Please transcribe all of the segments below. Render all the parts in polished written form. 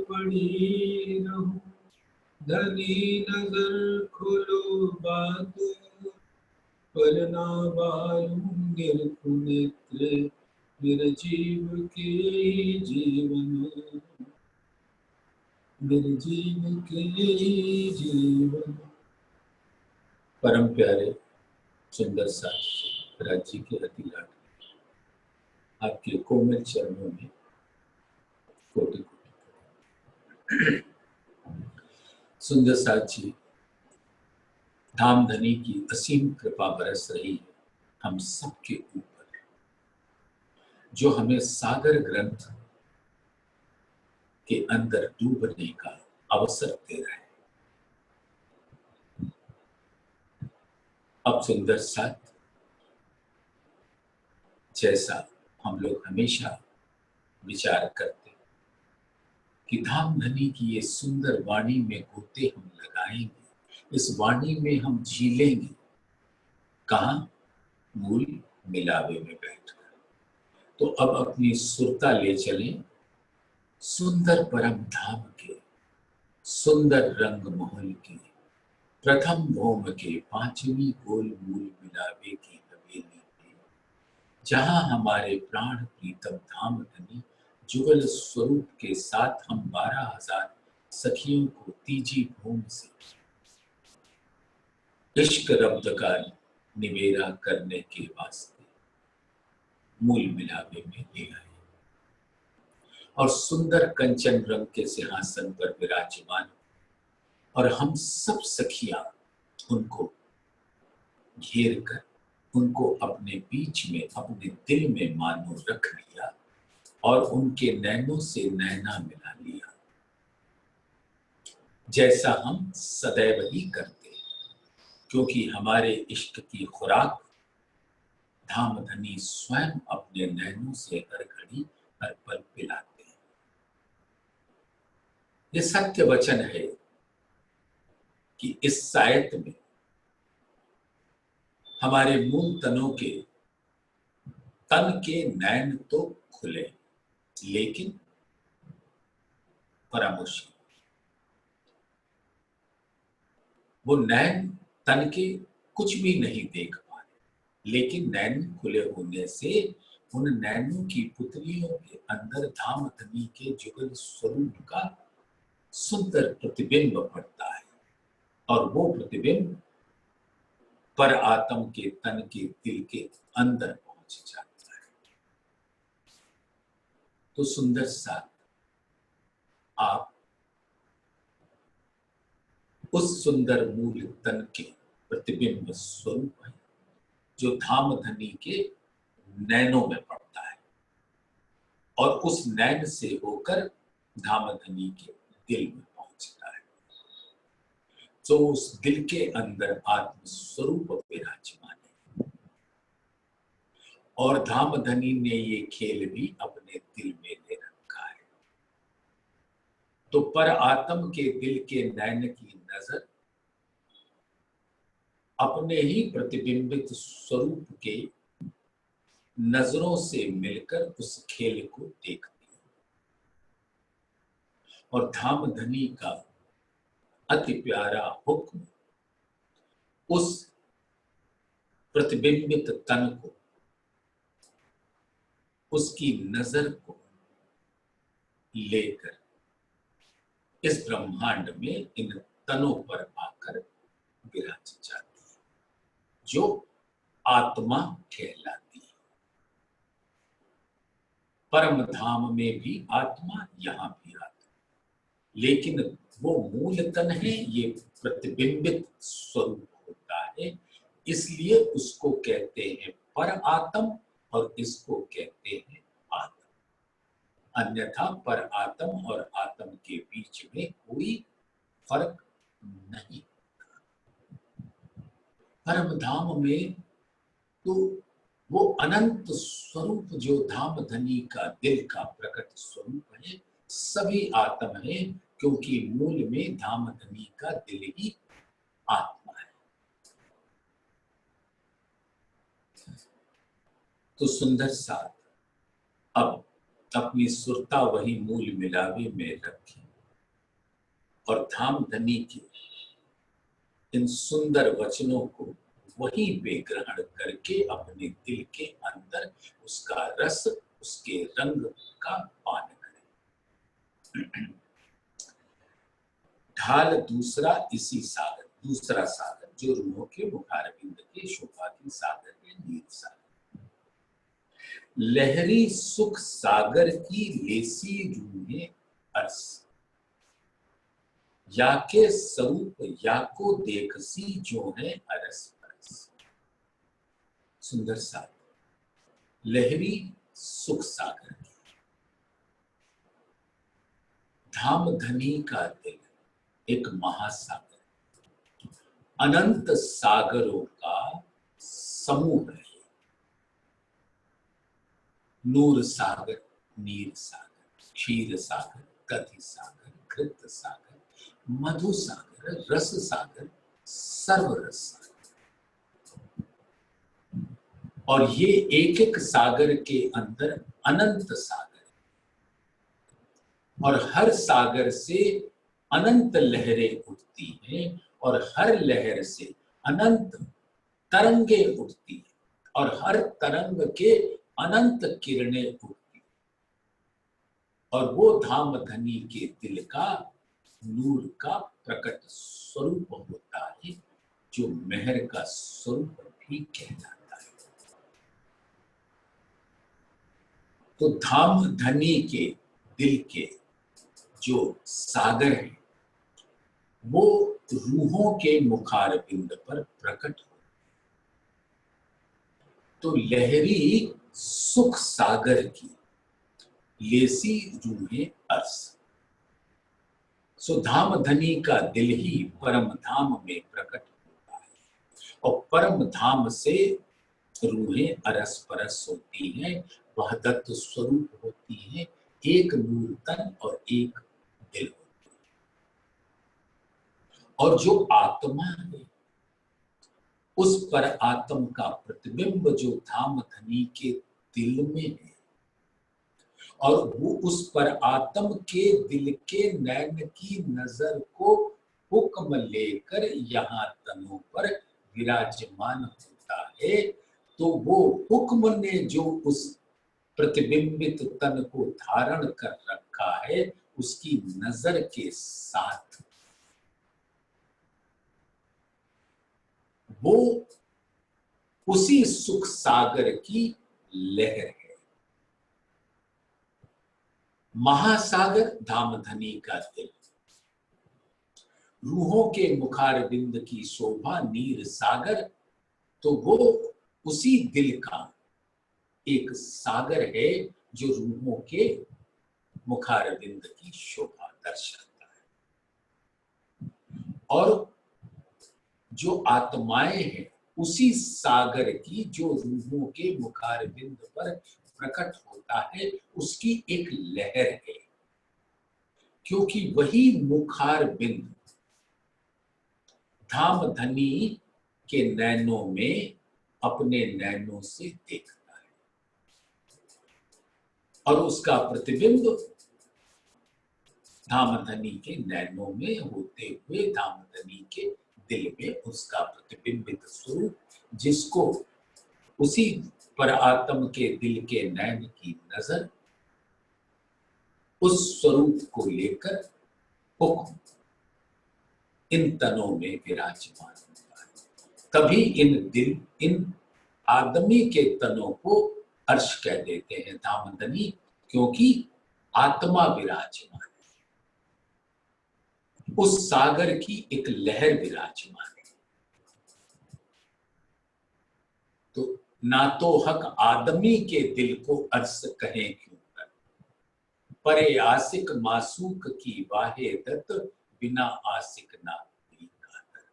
पड़ी रहूं, धनी नजर खोलो बात पर ना बालूं निर्कुनेत्र निर्जीव के जीवन, निर्जीव के जीवन। परम प्यारे सुंदर साथ राज्य के अति लाडले आपके कोमल चरणों में कोटि कोटि। सुंदर साथ जी, धामधनी की असीम कृपा बरस रही है हम सबके ऊपर, जो हमें सागर ग्रंथ के अंदर डूबने का अवसर दे रहा है। अब सुंदर साथ, जैसा हम लोग हमेशा विचार करते कि धामधनी की ये सुंदर वाणी में गोते हम लगाएंगे, इस वाणी में हम झीलेंगे, कहां? मूल मिलावे में बैठकर। तो अब अपनी सुरता ले चलें सुंदर परम धाम के, सुंदर रंग महल के, प्रथम भौम के, पांचवी गोल मूल मिलावे की हवेली में, जहां हमारे प्राण प्रीतम धामधनी जुगल स्वरूप के साथ हम 12,000 सखियों को तीजी भूम से इश्क रब्द का निवेरा करने के वास्ते मूल मिलावे में ले आए और सुंदर कंचन रंग के सिंहासन पर विराजमान, और हम सब सखियां उनको घेर कर उनको अपने बीच में, अपने दिल में मानो रख लिया और उनके नैनों से नैना मिला लिया, जैसा हम सदैव ही करते हैं, क्योंकि हमारे इश्क की खुराक धामधनी स्वयं अपने नैनों से हर घड़ी हर पल पिलाते हैं। ये सत्य वचन है कि इस सायत में हमारे मूल तनों के तन के नैन तो खुले, लेकिन परामर्श वो नैन तन के कुछ भी नहीं देख पा रहे, लेकिन नैन खुले होने से उन नैनों की पुतलियों के अंदर धामधनी के जुगल स्वरूप का सुंदर प्रतिबिंब पड़ता है, और वो प्रतिबिंब पर आत्म के तन के दिल के अंदर पहुंच जाता है। तो सुंदर साथ, आप उस सुंदर मूल तन के प्रतिबिंब स्वरूप है जो धामधनी के नैनों में पड़ता है, और उस नैन से होकर धामधनी के दिल में पहुंचता है। तो उस दिल के अंदर आत्म स्वरूप विराजमान है, और धामधनी ने ये खेल भी अपने दिल में ले रखा है। तो पर आत्म के दिल के नैन की नजर अपने ही प्रतिबिंबित स्वरूप के नजरों से मिलकर उस खेल को देखती है, और धामधनी का अति प्यारा हुक्म उस प्रतिबिंबित तन को, उसकी नजर को लेकर इस ब्रह्मांड में इन तनों पर आकर विराज जाती है, जो आत्मा कहलाती है। परम धाम में भी आत्मा, यहां भी आत्मा, लेकिन वो मूल तन है, ये प्रतिबिंबित स्वरूप होता है, इसलिए उसको कहते हैं पर आत्म और इसको कहते हैं आत्म। अन्यथा पर आत्म और आत्म के बीच में कोई फर्क नहीं। परम धाम में तो वो अनंत स्वरूप जो धामधनी का दिल का प्रकट स्वरूप है, सभी आत्म है, क्योंकि मूल में धामधनी का दिल ही आत्मा है। तो सुंदर साथ, अब अपनी सुरता वही मूल मिलावे में रखी और धाम धनी के इन सुंदर वचनों को वही वे ग्रहण करके अपने दिल के अंदर उसका रस, उसके रंग का पान करें। ढाल दूसरा इसी सागर, दूसरा सागर जो रूहों के मुखारबिंद के शोभा की सागर है, नीर सागर। लहरी सुख सागर की लेसी रूहें अरस, या के स्वरूप या को देखसी जो है अरस परस। सुंदर सागर, लहरी सुख सागर, धाम धनी का दिल एक महासागर, अनंत सागरों का समूह है। नूर सागर, नीर सागर, क्षीर सागर, दधि सागर, घृत सागर, मधु सागर, रस सागर, सर्वरस सागर। और ये एक एक सागर के अंदर अनंत सागर, और हर सागर से अनंत लहरें उठती हैं और हर लहर से अनंत तरंगे उठती हैं और हर तरंग के अनंत किरणें उठती, और वो धाम धनी के दिल का नूर का प्रकट स्वरूप होता है, जो मेहर का स्वरूप भी कहलाता है। तो धाम धनी के दिल के जो सागर है वो रूहों के मुखारबिंद पर प्रकट हो। तो लहरी सुख सागर की लेसी रूहें अरस। सो धाम धनी का दिल ही परम धाम में प्रकट होता है और परम धाम से रूहें अरस परस होती हैं, वहदत स्वरूप होती हैं, एक नूर तन और एक दिल होती है। और जो आत्मा है उस पर आत्म का प्रतिबिंब जो धाम धनी के दिल में है, और वो उस पर आत्म के दिल के नैन की नजर को हुक्म लेकर यहाँ तनों पर विराजमान होता है। तो वो हुक्म ने जो उस प्रतिबिंबित तन को धारण कर रखा है, उसकी नजर के साथ वो उसी सुख सागर की लहर है। महासागर धाम धनी का दिल, रूहों के मुखारबिंद की शोभा नीर सागर, तो वो उसी दिल का एक सागर है जो रूहों के मुखारबिंद की शोभा दर्शाता है। और जो आत्माएं हैं उसी सागर की जो रूहों के मुखारबिंद पर प्रकट होता है, उसकी एक लहर है, क्योंकि वही मुखारबिंद धाम धनी के नैनों में अपने नैनों से देखता है और उसका प्रतिबिंब धाम धनी के नैनों में होते हुए धाम धनी के दिल में उसका प्रतिबिंबित स्वरूप, जिसको उसी पर आत्म के दिल के नैन की नजर उस स्वरूप को लेकर हुक्म इन तनों में विराजमान होता है। तभी इन आदमी के तनों को अर्श कह देते हैं धाम धनी, क्योंकि आत्मा विराजमान है, उस सागर की एक लहर विराजमान है। तो ना तो हक आदमी के दिल को अर्श कहें क्यों कर, परे आशिक मासूक की वाहेदत बिना आशिक ना कोई कातर।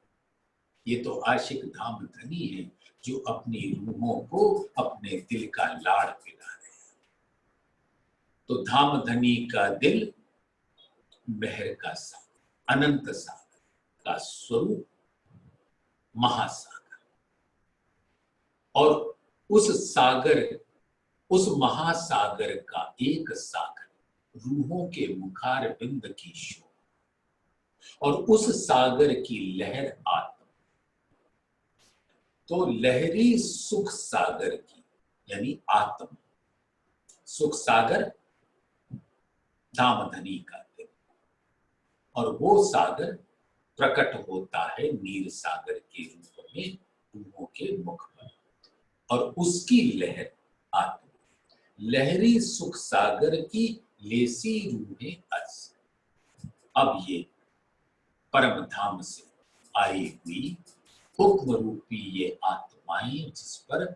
ये तो आशिक धाम धनी है जो अपनी रूहों को अपने दिल का लाड़ पिला रहे हैं। तो धाम धनी का दिल मेहर का सागर, अनंत सागर का स्वरूप महासागर, और उस सागर उस महासागर का एक सागर रूहों के मुखार बिंद की शोभ और उस सागर की लहर आत्मा। तो लहरी सुख सागर की यानी आत्मा, सुख सागर धामधनी का दिन, और वो सागर प्रकट होता है नीर सागर के रूप में रूहों के मुख पर, और उसकी लहर आत्मा। लहरी सुख सागर की लेसी रूहें अर्श। अब ये परम धाम से आई हुई हुक्म रूपी ये आत्माएं जिस पर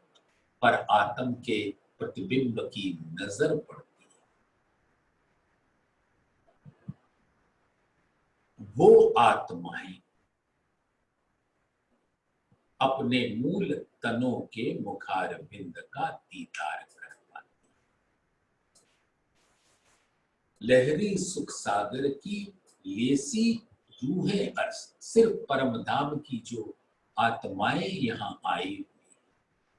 आत्म के प्रतिबिंब की नजर पड़ती है, वो आत्माएं अपने मूल तनों के मुखार बिंद का दीदार कर पाती। लहरी सुख सागर की लेसी रूहें अर्श, सिर्फ परम धाम की जो आत्माएं यहाँ आई हुई,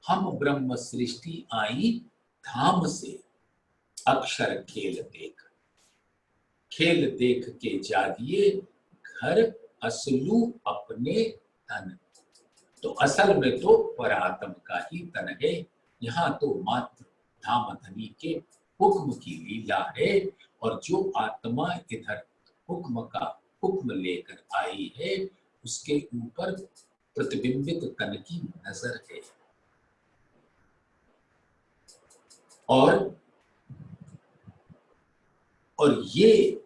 हम ब्रह्म सृष्टि आई धाम से अक्षर खेल देख के जागिए घर असलू अपने तन। तो असल में तो परात्म का ही तन है, यहाँ तो मात्र धामधनी के हुक्म की लीला है, और जो आत्मा इधर हुक्म लेकर आई है उसके ऊपर प्रतिबिंबित तन की नजर है। और ये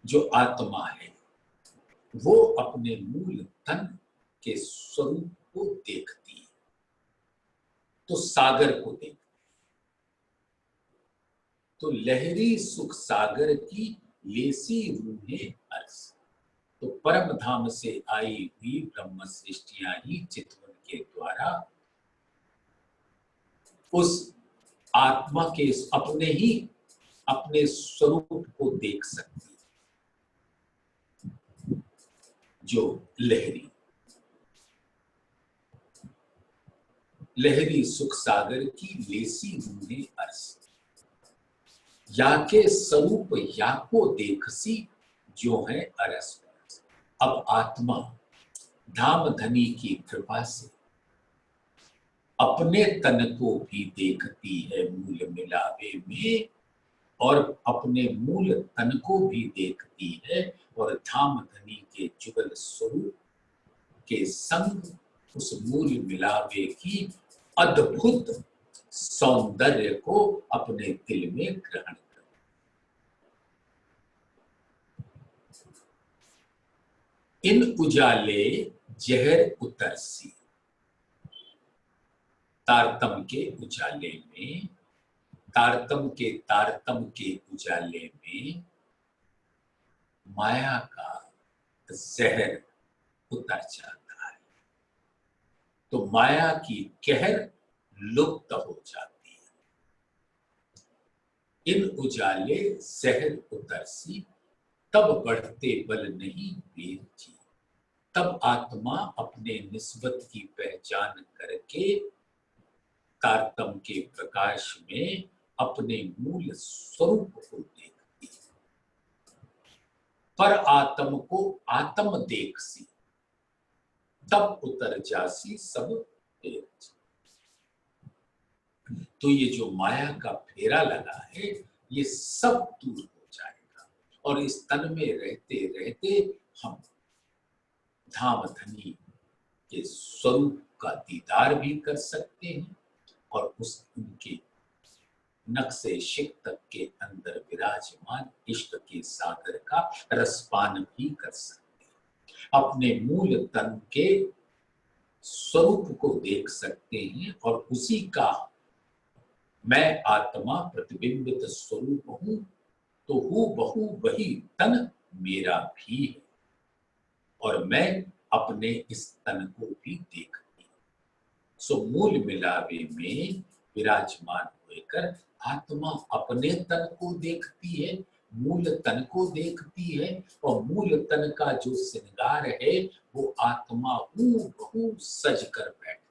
जो आत्मा है वो अपने मूल तन के स्वरूप को देखती है, तो सागर को देखती। तो लहरी सुख सागर की लेसी रूहें अर्श, तो परम धाम से आई हुई ब्रह्म सृष्टियां ही चितवन के द्वारा उस आत्मा के अपने स्वरूप को देख सकती है, जो लहरी सुख सागर की लेसी रूहें अर्श, या के स्वरूप या को देखसी जो है अरस। अब आत्मा धाम धनी की कृपा से अपने तन को भी देखती है मूल मिलावे में, और अपने मूल तन को भी देखती है, और धाम धनी के जुगल स्वरूप के संग उस मूल मिलावे की अद्भुत सौंदर्य को अपने दिल में ग्रहण कर। इन उजाले जहर उतरसी, तारतम के उजाले में, तारतम के उजाले में माया का जहर उतर जाता है, तो माया की कहर लुप्त हो जाती है। इन उजाले जहर उतरसी, तब बढ़ते बल नहीं वीर जी, तब आत्मा अपने निस्बत की पहचान करके तारतम के प्रकाश में अपने मूल स्वरूप को देखती, पर आत्म को आत्म देखसी, तब उतर जासी सब तेज। तो ये जो माया का फेरा लगा है ये सब दूर हो जाएगा, और इस तन में रहते रहते हम धाम धनी के स्वरूप का दीदार भी कर सकते हैं, और उनके नक्शे शिक्तक के अंदर विराजमान इष्ट के सागर का रसपान भी कर सकते हैं, अपने मूल तन के स्वरूप को देख सकते हैं, और उसी का मैं आत्मा प्रतिबिंबित स्वरूप हूं, तो हूबहू वही तन मेरा भी है, और मैं अपने इस तन को भी देखती हूं। सो मूल मिलावे में विराजमान होकर आत्मा अपने तन को देखती है, मूल तन को देखती है, और मूल तन का जो श्रृंगार है वो आत्मा हूबहू सज कर बैठ।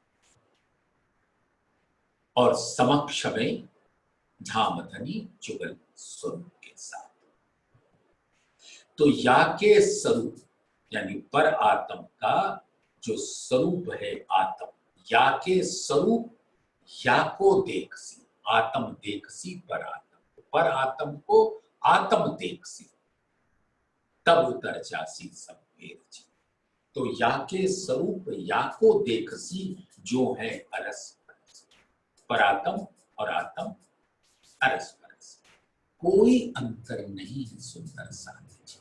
और समक्ष में धाम धनी जुगल स्वरूप के साथ। तो या के स्वरूप यानी पर आत्म का जो स्वरूप है आत्म, या के स्वरूप या को देखसी, आत्म देखसी पर आत्म को आत्म देखसी, तब उतर जासी सब भेद जी। तो या के स्वरूप या को देखसी जो है अरस परस, परात्म और आत्म अरस परस, कोई अंतर नहीं है सुंदर साथी जी।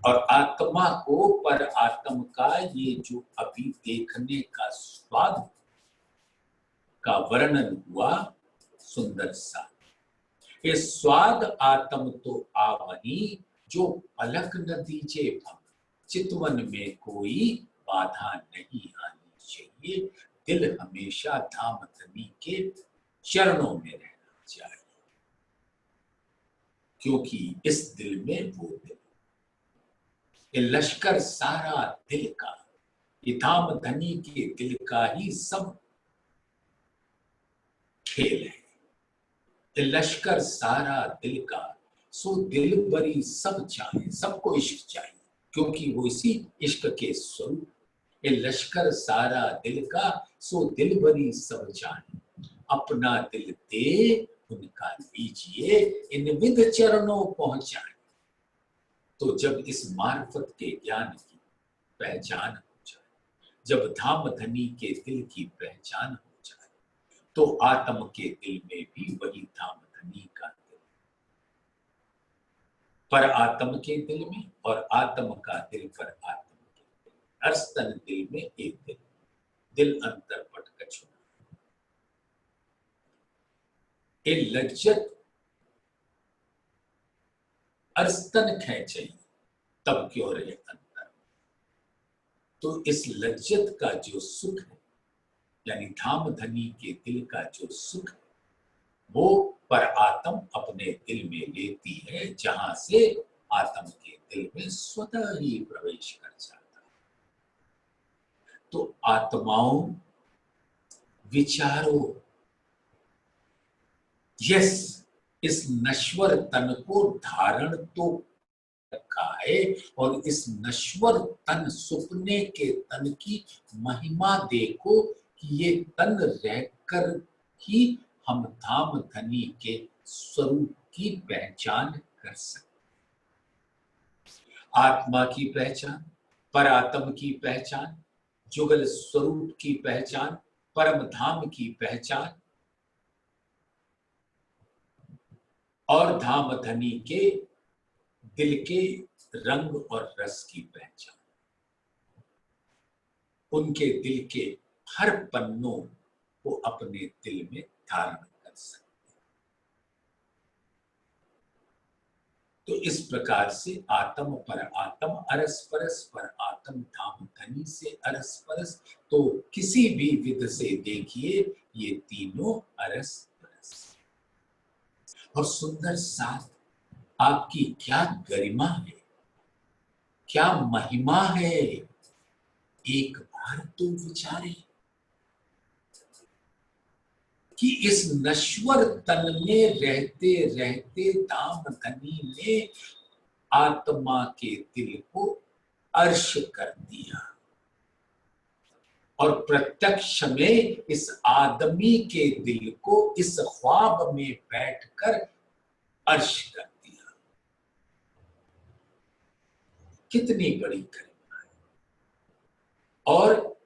और आत्मा को पर आत्म का ये जो अभी देखने का स्वाद का वर्णन हुआ सुंदर सा, ये स्वाद आत्म तो आवही जो पलक न दीजे भंग, चितवन में कोई बाधा नहीं आनी चाहिए, दिल हमेशा धाम धनी के चरणों में रहना चाहिए, क्योंकि इस दिल में वो दिल, ये लश्कर सारा दिल का, ये धाम धनी के दिल का ही सब खेल है। ये लश्कर सारा दिल का, सो दिल बरी सब चाहे, सबको इश्क चाहिए, क्योंकि वो इसी इश्क के स्वरूप। ये लश्कर सारा दिल का, सो दिल बरी सब चाहे, अपना दिल दे उनका लीजिए, इन विध चरणों पहुंचाए। तो जब इस मार्फत के ज्ञान की पहचान हो जाए, जब धाम धनी के दिल की पहचान हो जाए, तो आत्म के दिल में भी वही धाम धनी का दिल, पर आत्म के दिल में और आत्म का दिल पर आत्म के दिल, अस्तन दिल में एक दिल, दिल अंतर पट कछु ए लज्जत अस्तन खेचे तब क्यों रहे अंतर। तो इस लज्जत का जो सुख है, यानी धाम धनी के दिल का जो सुख है, वो पर आत्म अपने दिल में लेती है, जहां से आत्म के दिल में स्वतः ही प्रवेश कर जाता है। तो आत्माओं विचारो, यस, इस नश्वर तन को धारण तो रखा है, और इस नश्वर तन सुपने के तन की महिमा देखो कि ये तन रहकर ही हम धाम धनी के स्वरूप की पहचान कर सकते। आत्मा की पहचान, परात्म की पहचान, जुगल स्वरूप की पहचान, परम धाम की पहचान, और धाम धनी के दिल के रंग और रस की पहचान, उनके दिल के हर पन्नों को अपने दिल में धारण कर सकते। तो इस प्रकार से आत्म पर आत्म अरस परस, पर आत्म धाम धनी से अरस परस। तो किसी भी विध से देखिए ये तीनों अरस परस। और सुंदर साथ आपकी क्या गरिमा है, क्या महिमा है, एक बार तो विचारें कि इस नश्वर तन में रहते रहते धाम धनी ने आत्मा के दिल को अर्श कर दिया, और प्रत्यक्ष में इस आदमी के दिल को इस ख्वाब में बैठकर अर्श कर दिया। कितनी बड़ी गरिमा है। और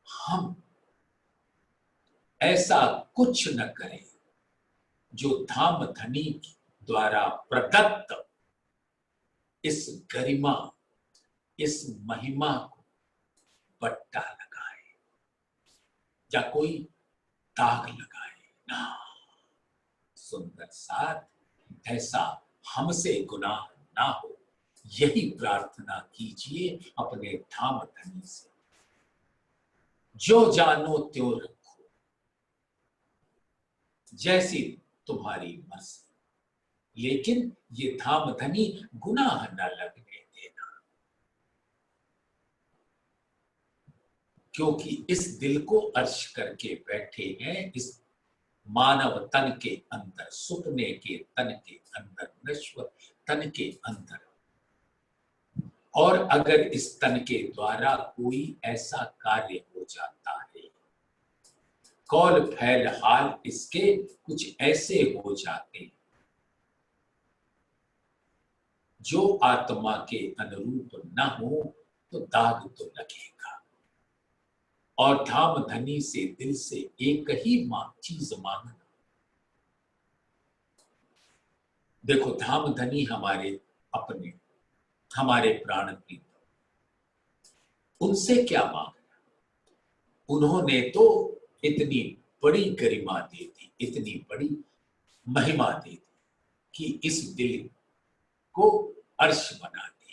हम ऐसा कुछ न करें जो धाम धनी द्वारा प्रदत्त इस गरिमा, इस महिमा को बट्टा लगाए या कोई दाग लगाए ना। सुंदर साथ ऐसा हमसे गुनाह ना हो, यही प्रार्थना कीजिए अपने धाम धनी से। जो जानो त्यों रखो, जैसी तुम्हारी मर्जी, लेकिन ये धाम धनी गुनाह न लगने देना, क्योंकि इस दिल को अर्श करके बैठे हैं इस मानव तन के अंदर, सुपने के तन के अंदर, नश्वर तन के अंदर। और अगर इस तन के द्वारा कोई ऐसा कार्य हो जाता है, कौल फैल हाल इसके कुछ ऐसे हो जाते हैं जो आत्मा के अनुरूप न हो तो दाग तो लगेगा। और धाम धनी से दिल से एक ही चीज मांगना। देखो, धाम धनी हमारे अपने, हमारे प्राण प्रीत, उनसे क्या मांगना? उन्होंने तो इतनी बड़ी गरिमा दे दी, इतनी बड़ी महिमा दे दी कि इस दिल को अर्श बना दिया।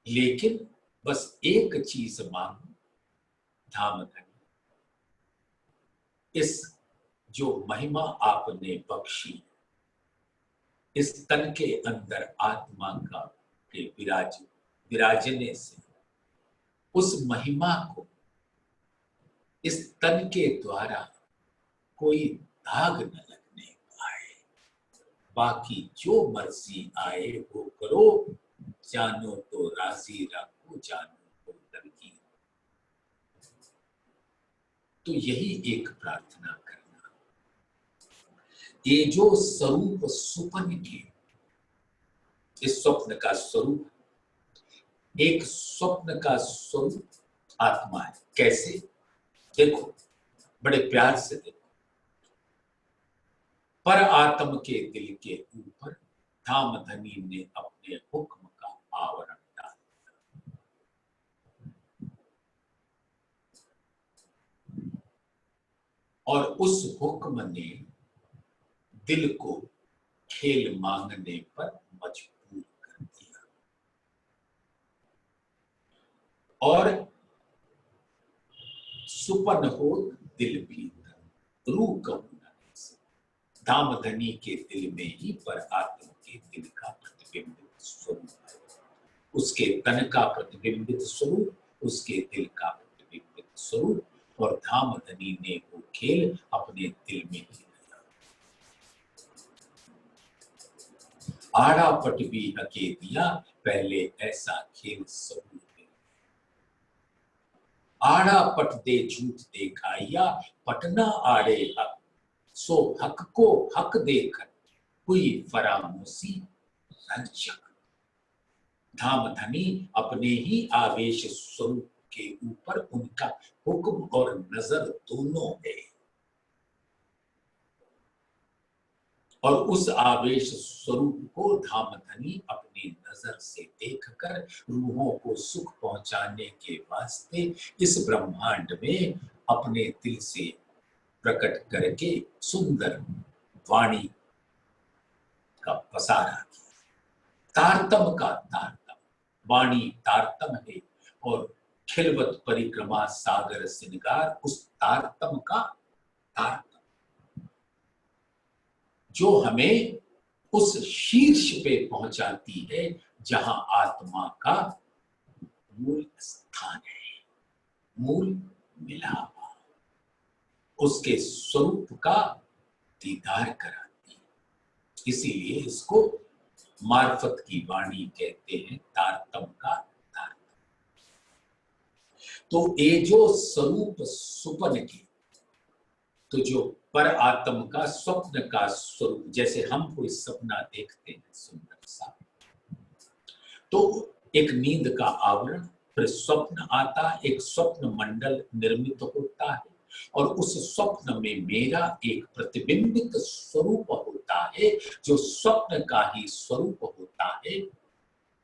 लेकिन बस एक चीज मांगो, धाम धनी, इस जो महिमा आपने बख्शी, इस तन के अंदर आत्मा का के विराजने से उस महिमा को इस तन के द्वारा कोई दाग न लगने पाए। बाकी जो मर्जी आए वो करो, जानो तो राजी रखो, जानो तो दरकी। तो यही एक प्रार्थना करना। ये जो स्वरूप सुपन के, इस स्वप्न का स्वरूप, एक स्वप्न का स्वरूप आत्मा है। कैसे? देखो, बड़े प्यार से देखो। पर आत्म के दिल के ऊपर धाम धनी ने अपने हुक्म का आवरण डाल दिया। और उस हुक्म ने दिल को खेल मांगने पर मजबूर कर दिया। और सुपन हो दिल भीतर, रूह कहूं धाम धनी के दिल में ही पर आत्म के दिल का प्रतिबिंबित स्वरूप है। उसके तन का प्रतिबिंबित स्वरूप, उसके दिल का प्रतिबिंबित स्वरूप। और धाम धनी ने वो खेल अपने दिल में ही किया। आड़ा पट भी हके दिया, पहले ऐसा खेल सबूत में। आड़ा पट दे झूठ देखाइया, पटना आड़े हक, सो हक को हक देकर हुई फरामोशी रंजक। धाम धनी अपने ही आवेश स्वरूप के ऊपर उनका हुक्म और नजर दोनों है। और उस आवेश स्वरूप को धाम धनी अपनी नजर से देखकर रूहों को सुख पहुंचाने के वास्ते इस ब्रह्मांड में अपने दिल से प्रकट करके सुंदर वाणी का पसारा किया। तारतम का तारतम, वाणी तारतम है और खिलवत परिक्रमा सागर सिंगार उस तारतम का तारतम, जो हमें उस शीर्ष पे पहुंचाती है जहां आत्मा का मूल स्थान है, मूल मिलाप, उसके स्वरूप का दीदार कराती। इसीलिए इसको मार्फत की वाणी कहते हैं, तारतम का तारतम। तो ये जो स्वरूप सुपन के, तो जो पर आत्म का स्वप्न का स्वरूप, जैसे हम कोई सपना देखते हैं सुंदर सा, तो एक नींद का आवरण, फिर स्वप्न आता, एक स्वप्न मंडल निर्मित होता है और उस स्वप्न में मेरा एक प्रतिबिंबित स्वरूप होता है जो स्वप्न का ही स्वरूप होता है।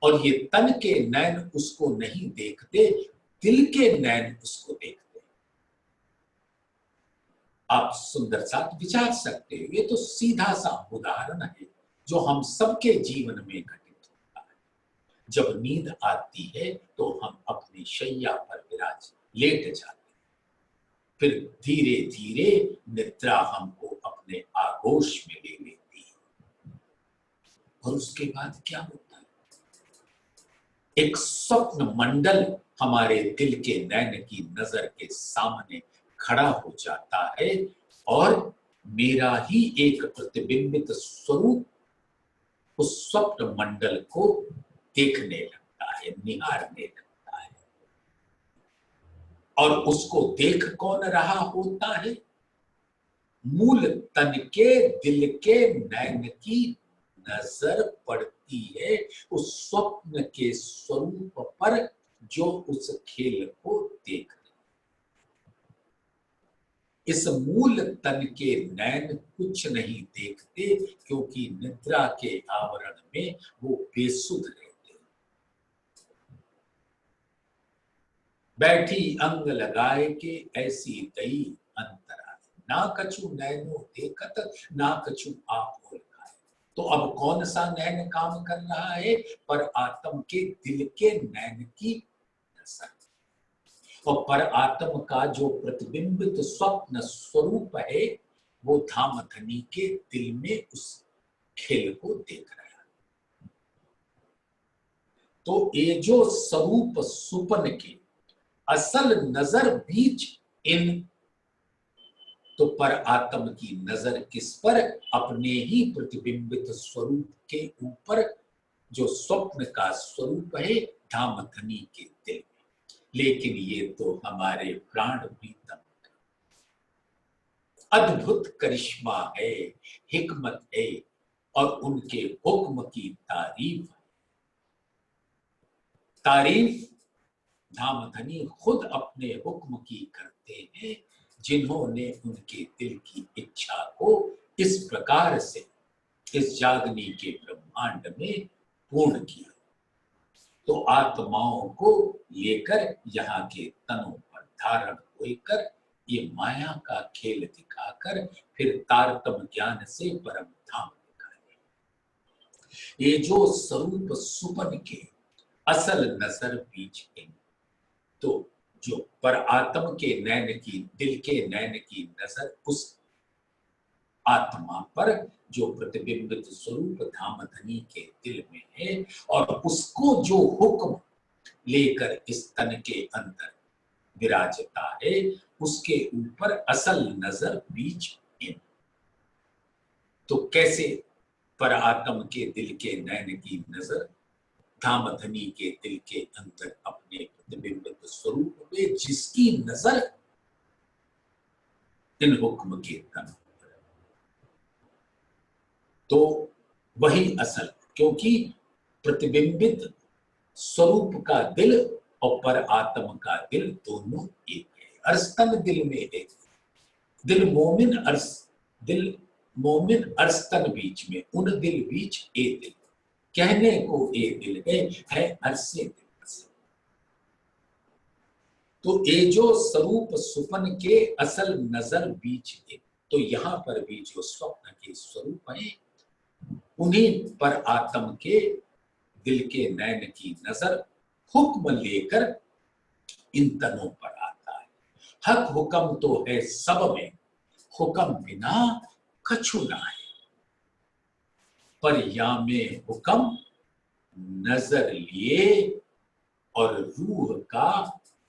और ये तन के नैन उसको नहीं देखते, दिल के नैन उसको देखते। आप सुंदर सा विचार सकते हो, ये तो सीधा सा उदाहरण है जो हम सबके जीवन में घटित होता है। जब नींद आती है तो हम अपनी शैया पर विराज लेट जाते हैं, फिर धीरे धीरे निद्रा हमको अपने आगोश में ले लेती है। और उसके बाद क्या होता है? एक स्वप्न मंडल हमारे दिल के नैन की नजर के सामने खड़ा हो जाता है और मेरा ही एक प्रतिबिंबित स्वरूप उस स्वप्न मंडल को देखने लगता है, निहारने लगता है। और उसको देख कौन रहा होता है? मूल तन के दिल के नैन की नजर पड़ती है उस स्वप्न के स्वरूप पर जो उस खेल को देख रहे। इस मूल तन के नैन कुछ नहीं देखते क्योंकि निद्रा के आवरण में वो बेसुध रहते। बैठी अंग लगाए के ऐसी दई अंतरा, ना कछु नैनो देखत ना कछु आप हो लगाए। तो अब कौन सा नैन काम कर रहा है? पर आत्म के दिल के नैन की नजर। और पर आत्म का जो प्रतिबिंबित स्वप्न स्वरूप है वो धामधनी के दिल में उस खेल को देख रहा है। तो ये जो स्वरूप सुपन के असल नजर बीच इन, तो पर आत्म की नजर किस पर? अपने ही प्रतिबिंबित स्वरूप के ऊपर जो स्वप्न का स्वरूप है धामधनी के दिल में। लेकिन ये तो हमारे प्राण प्रीतम अद्भुत करिश्मा है, हिकमत है और उनके हुक्म की तारीफ। तारीफ धामधनी खुद अपने हुक्म की करते हैं जिन्होंने उनके दिल की इच्छा को इस प्रकार से इस जागनी के ब्रह्मांड में पूर्ण किया। तो आत्माओं को लेकर यहाँ के तनों पर धारण होकर ये माया का खेल दिखाकर फिर तारतम ज्ञान से परम धाम दिखाए। ये जो स्वरूप सुपन के असल नजर बीच इन, तो जो पर आत्म के नैन की दिल के नैन की नजर उस आत्मा पर जो प्रतिबिंबित स्वरूप धामधनी के दिल में है और उसको जो हुक्म लेकर इस तन के अंदर विराजता है उसके ऊपर असल नजर बीच इन। तो कैसे पर आत्म के दिल के नैन की नजर धामधनी के दिल के अंदर अपने प्रतिबिंबित स्वरूप में जिसकी नजर इन हुक्म के तन, तो वही असल, क्योंकि प्रतिबिंबित स्वरूप का दिल और पर आत्म का दिल दोनों एक है। अर्स्तन दिल में एक दिल मोमिन अर्स, दिल मोमिन अर्स्तन बीच में, उन दिल बीच एक दिल, कहने को एक दिल है अरसे दिल। तो ये जो स्वरूप सुपन के असल नजर बीच है, तो यहाँ पर भी जो स्वप्न के स्वरूप है उन्हीं पर आत्म के दिल के नैन की नजर हुक्म लेकर इन तनों पर आता है। हक हुक्म तो है सब में, हुक्म बिना कछु ना है। पर या में हुक्म नजर लिए और रूह का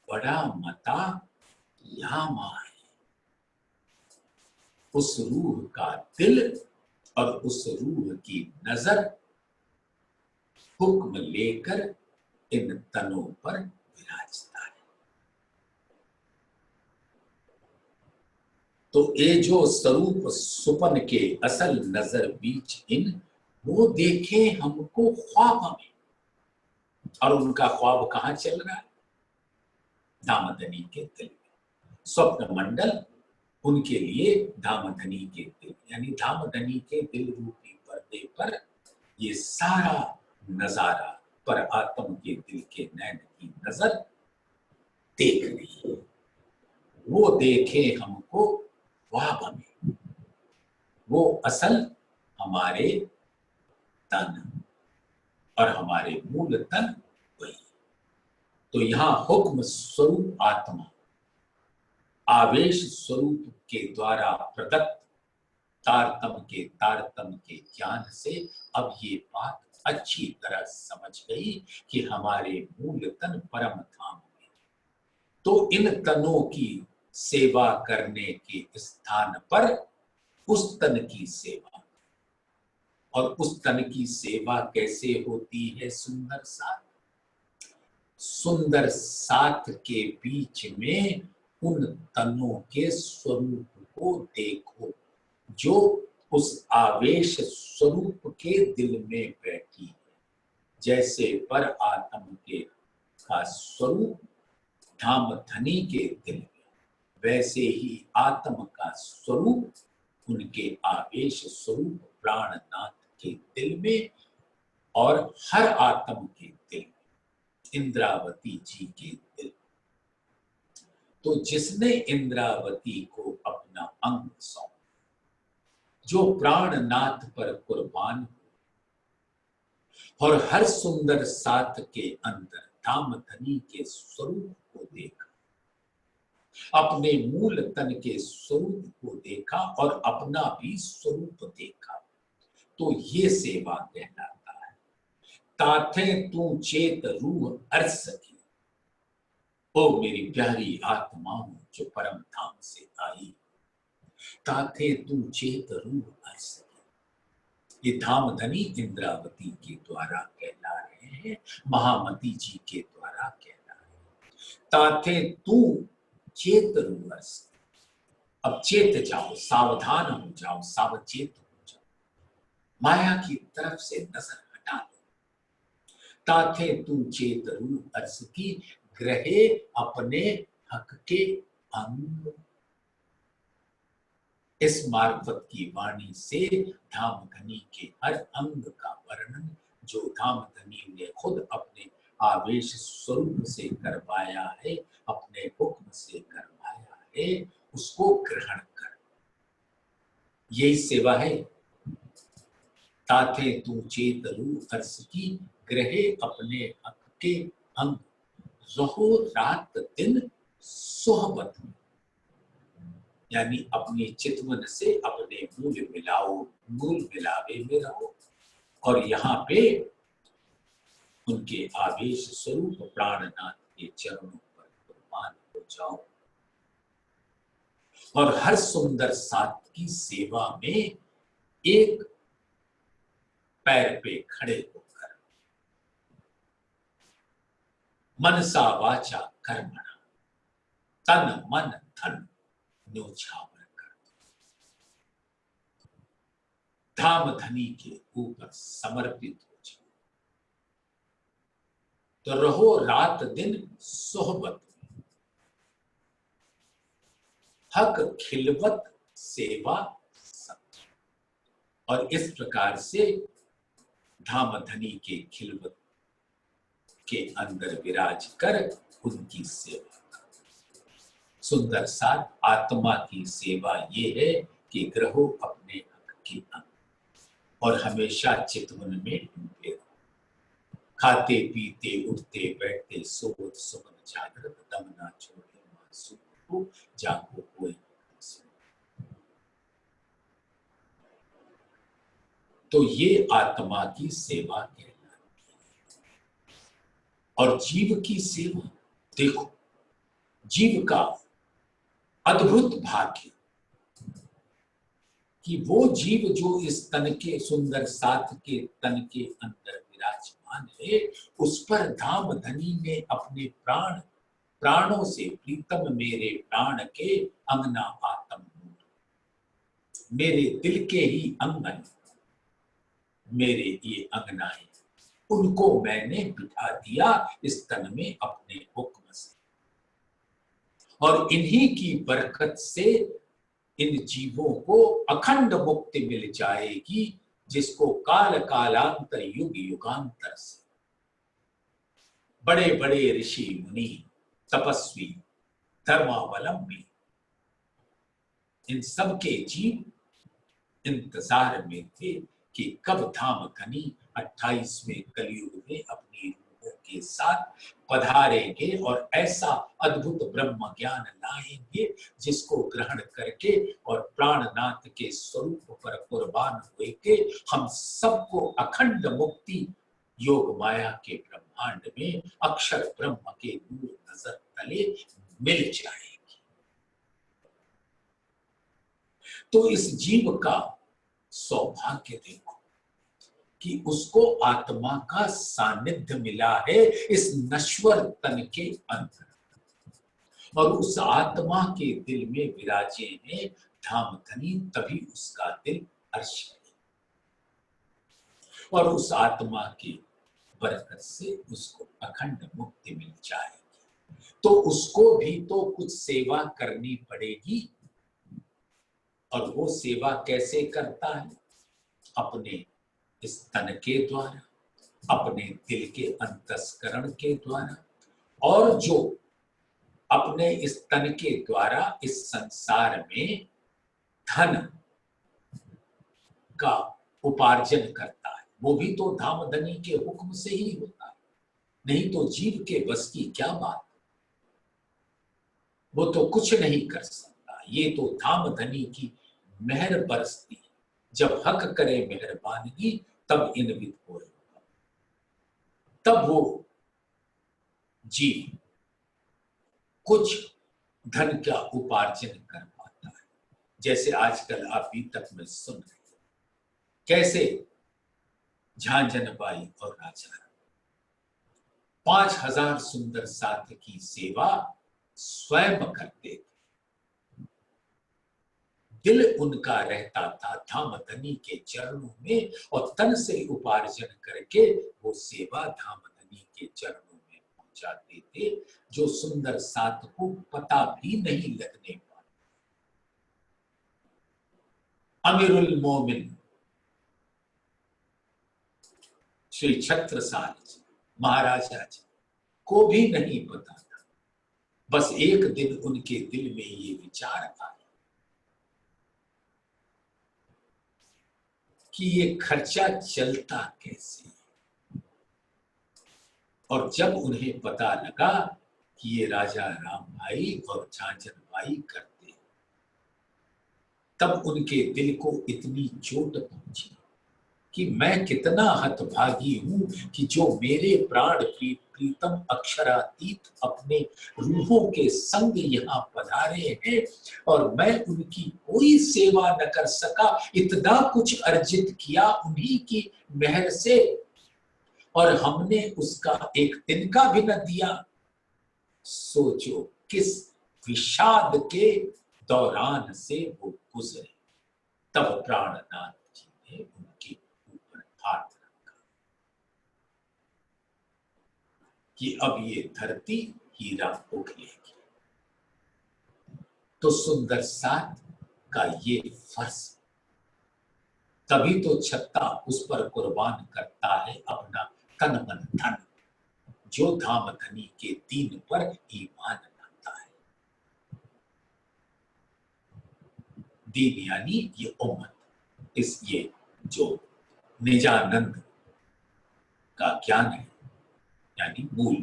बड़ा मता यामा है। उस रूह का दिल और उस रूह की नजर हुक्म लेकर इन तनों पर विराजता है। तो ये जो स्वरूप सुपन के असल नजर बीच इन, वो देखे हमको ख्वाब में, और उनका ख्वाब कहाँ चल रहा है? धामधनी के दिल में। स्वप्न मंडल उनके लिए धामधनी के दिल, यानी धामधनी के दिल रूपी पर्दे पर ये सारा नजारा पर आत्म के दिल के नैन की नजर देख रही है। वो देखे हमको ख्वाब में, वो असल हमारे तन और हमारे मूल तन वही। तो यहाँ हुक्म स्वरूप आत्मा आवेश स्वरूप के द्वारा प्रदत्त तारतम के ज्ञान से अब ये बात अच्छी तरह समझ गई कि हमारे मूल तन परम धाम में, तो इन तनों की सेवा करने के स्थान पर उस तन की सेवा, और उस तन की सेवा कैसे होती है? सुंदर साथ, सुंदर साथ के बीच में उन तनों के स्वरूप को देखो जो उस आवेश स्वरूप के दिल में बैठी है। जैसे पर आत्म के का स्वरूप धाम धनी के दिल में, वैसे ही आत्म का स्वरूप उनके आवेश स्वरूप प्राणनाथ के दिल में, और हर आत्म के दिल में, इंद्रावती जी के दिल। तो जिसने इंद्रावती को अपना अंग सौंपा, जो प्राणनाथ पर कुर्बान और हर सुंदर साथ के अंदर धाम धनी के स्वरूप को देखा, अपने मूल तन के स्वरूप को देखा और अपना भी स्वरूप देखा, तो ये सेवा कहलाता है। ताथे तू चेत रूह अर्स की, ओ मेरी प्यारी आत्माओं जो परम धाम से आई, ताथे तू चेत रूह अर्स की। ये धाम धनी इंद्रावती के द्वारा कहला रहे हैं, महामती जी के द्वारा कहला रहे हैं। ताथे तू चेत रूह अर्स, अब चेत जाओ, सावधान हो जाओ, सावचेत हो जाओ, माया की तरफ से नजर हटा दो। ताथे तू चेत रूह अर्स की, ग्रहे अपने हक के अंग। इस मार्फत की वाणी से धाम धनी के हर अंग का वर्णन जो धाम धनी ने खुद अपने आवेश स्वरूप से करवाया है, अपने हुक्म से करवाया है, उसको ग्रहण कर, यही सेवा है। ताथे तू चेत रूह अर्स की, ग्रहे अपने हक के अंग, रहो रात दिन सोहबत में, यानी अपने चितवन से अपने मूल मिलाओ, मूल मिलावे में रहो, और यहाँ पे उनके आवेश स्वरूप प्राणनाथ के चरणों पर कुर्बान हो जाओ, और हर सुंदर साथ की सेवा में एक पैर पे खड़े होकर मनसा वाचा कर्मणा तन मन धन न्योछावर कर धाम धनी के ऊपर समर्पित हो जाओ, तो रहो रात दिन सोहबत में, हक खिलवत सेवा सत्य। और इस प्रकार से धाम धनी के खिलवत के अंदर विराज कर उनकी सेवा। सुंदर साथ आत्मा की सेवा ये है कि ग्रहो अपने हक के अंग, और हमेशा चितवन में डूबे रहो, खाते पीते उठते बैठते सोवत सुमन जागृत, दम ना छोड़े मासूम को जागो कोई। तो ये आत्मा की सेवा कहलाती है। और जीव की सेवा देखो, जीव का अद्भुत भाग्य कि वो जीव जो इस तन के सुंदर साथ के तन के अंदर विराजमान है, उस पर धाम धनी ने अपने प्राणों से प्रीतम मेरे प्राण के अंगना आत्म, मेरे दिल के ही अंगन मेरे ये अंगनाएं, उनको मैंने बिठा दिया इस तन में अपने हुक्म से, और इन्हीं की बरकत से इन जीवों को अखंड मुक्ति मिल जाएगी, जिसको काल कालांतर युग युगांतर से बड़े बड़े ऋषि मुनि तपस्वी धर्मावलंबी इन सब के जीव इंतजार में थे कि कब धाम धनी 28वें कलयुग में अपनी रूह रूपों के साथ पधारेंगे और ऐसा अद्भुत ब्रह्म ज्ञान लाएंगे जिसको ग्रहण करके और प्राणनाथ के स्वरूप पर कुर्बान हुए के हम सबको अखंड मुक्ति योग माया के ब्रह्मांड में अक्षर ब्रह्म के नूर नजर तले मिल जाएगी। तो इस जीव का सौभाग्य देखो कि उसको आत्मा का सानिध्य मिला है इस नश्वर तन के अंदर, और उस आत्मा के दिल में विराजे हैं धामधनी, तभी उसका दिल अर्श है। और उस आत्मा की बरकत से उसको अखंड मुक्ति मिल जाएगी। तो उसको भी तो कुछ सेवा करनी पड़ेगी, और वो सेवा कैसे करता है? अपने इस तन के द्वारा, अपने दिल के अंतस्करण के द्वारा, और जो अपने इस तन के द्वारा इस संसार में धन का उपार्जन करता है, वो भी तो धामधनी के हुक्म से ही होता है, नहीं तो जीव के बस की क्या बात, वो तो कुछ नहीं कर सकता। ये तो धामधनी की मेहर बरसती, जब हक करे मेहरबानगी तब इनवित होए, तब वो जीव कुछ धन का उपार्जन कर पाता है। जैसे आजकल आप बीतक में सुन रहे हैं कैसे झांझनबाई और राजा 5000 सुंदर साथ की सेवा स्वयं करते थे। दिल उनका रहता था धामधनी के चरणों में, और तन से उपार्जन करके वो सेवा धामधनी के चरणों में पहुंचाते थे, जो सुंदर साथ को पता भी नहीं लगने पाता। अमीरुल मोमिन श्री छत्रसाल जी महाराजा जी को भी नहीं पता था। बस एक दिन उनके दिल में ये विचार आया कि ये खर्चा चलता कैसे, और जब उन्हें पता लगा कि ये राजा राम भाई और झांझनबाई करते, तब उनके दिल को इतनी चोट पहुंची कि मैं कितना हतभागी हूं कि जो मेरे प्राण प्रीतम अक्षरातीत अपने रूहों के संग यहाँ पधारे हैं, और मैं उनकी कोई सेवा न कर सका। इतना कुछ अर्जित किया उन्हीं की मेहर से, और हमने उसका एक तिनका भी न दिया। सोचो किस विषाद के दौरान से वो गुजरे। तब प्राणनाथ जी ने उनके ऊपर हाथ रखा कि अब ये धरती हीरा उगलेगी। तो सुंदर साथ का ये फर्ज, तभी तो छत्ता उस पर कुर्बान करता है अपना तन मन धन, जो धामधनी के दीन पर ईमान लाता है। दीन यानी ये उम्मत, इस ये जो निजानंद का ज्ञान है यानी मूल।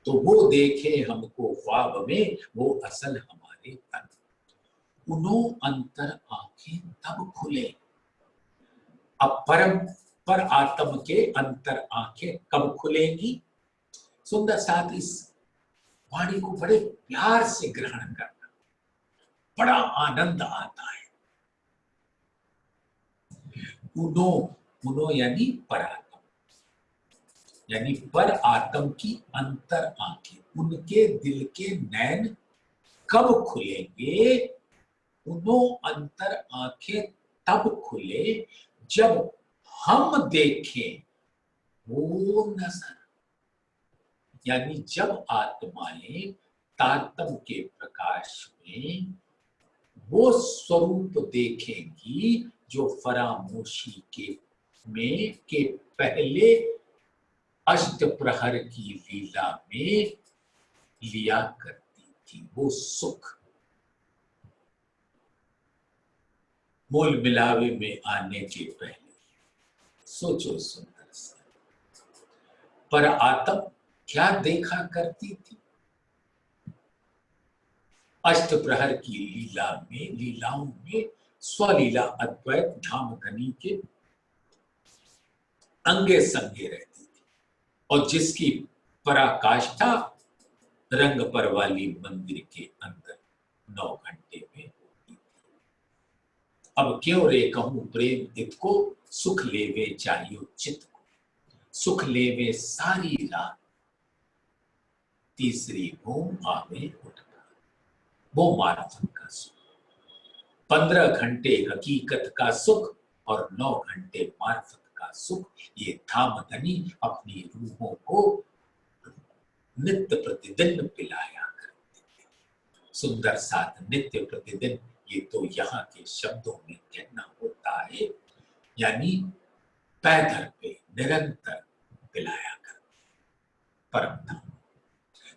तो वो देखे हमको ख्वाब में वो असल हमारे तन, उन्हों अंतर आंखें तब खुले। अब परम पर आत्म के अंतर आंखें कब खुलेंगी? सुंदर साथ इस वाणी को बड़े प्यार से ग्रहण करना, बड़ा आनंद आता है। उनो यानी परात्म, यानी पर आत्म की अंतर आंखें, उनके दिल के नैन कब खुलेंगे? उनो अंतर आंखें तब खुले जब हम देखें वो नजर, यानी जब आत्माएं तारतम के प्रकाश में वो स्वरूप देखेंगी जो फरामोशी के पहले अष्ट प्रहर की लीला में लिया करती थी। वो सुख मूल मिलावे में आने के पहले। सोचो सुंदर सा, पर आत्म क्या देखा करती थी? अष्ट प्रहर की लीलाओं में स्वलीला अद्वैत धाम धनी के अंगे संगे रहती थी और जिसकी पराकाष्ठा रंग पर वाली मंदिर के अंदर 9 घंटे में होती थी। अब क्यों रे कहूं प्रेम हित को, सुख लेवे चाहिए चित्त को, सुख लेवे सारी रात, तीसरी घूम आवे उठकर, वो मार्फत का सुख। 15 घंटे हकीकत का सुख और 9 घंटे मार्फत का सुख, ये धाम धनी अपनी रूहों को नित्य प्रतिदिन पिलाया करते थे। सुंदर साथ नित्य प्रतिदिन, ये तो यहाँ के शब्दों में कहना होता है, यानी पैदल पे निरंतर पिलाया करते परम धाम।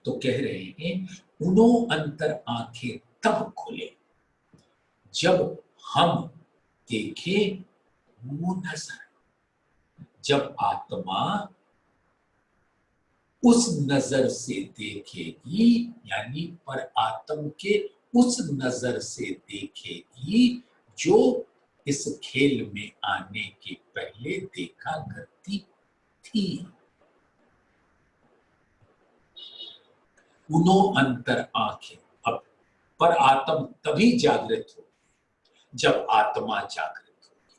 तो कह रहे हैं उनो अंतर आंखें तब खुले जब हम देखे वो नजर, जब आत्मा उस नजर से देखेगी, यानी पर आत्म के उस नजर से देखेगी जो इस खेल में आने के पहले देखा करती थी। उनो अंतर आंखें, अब पर आत्म तभी जागृत हो जब आत्मा जागृत होगी,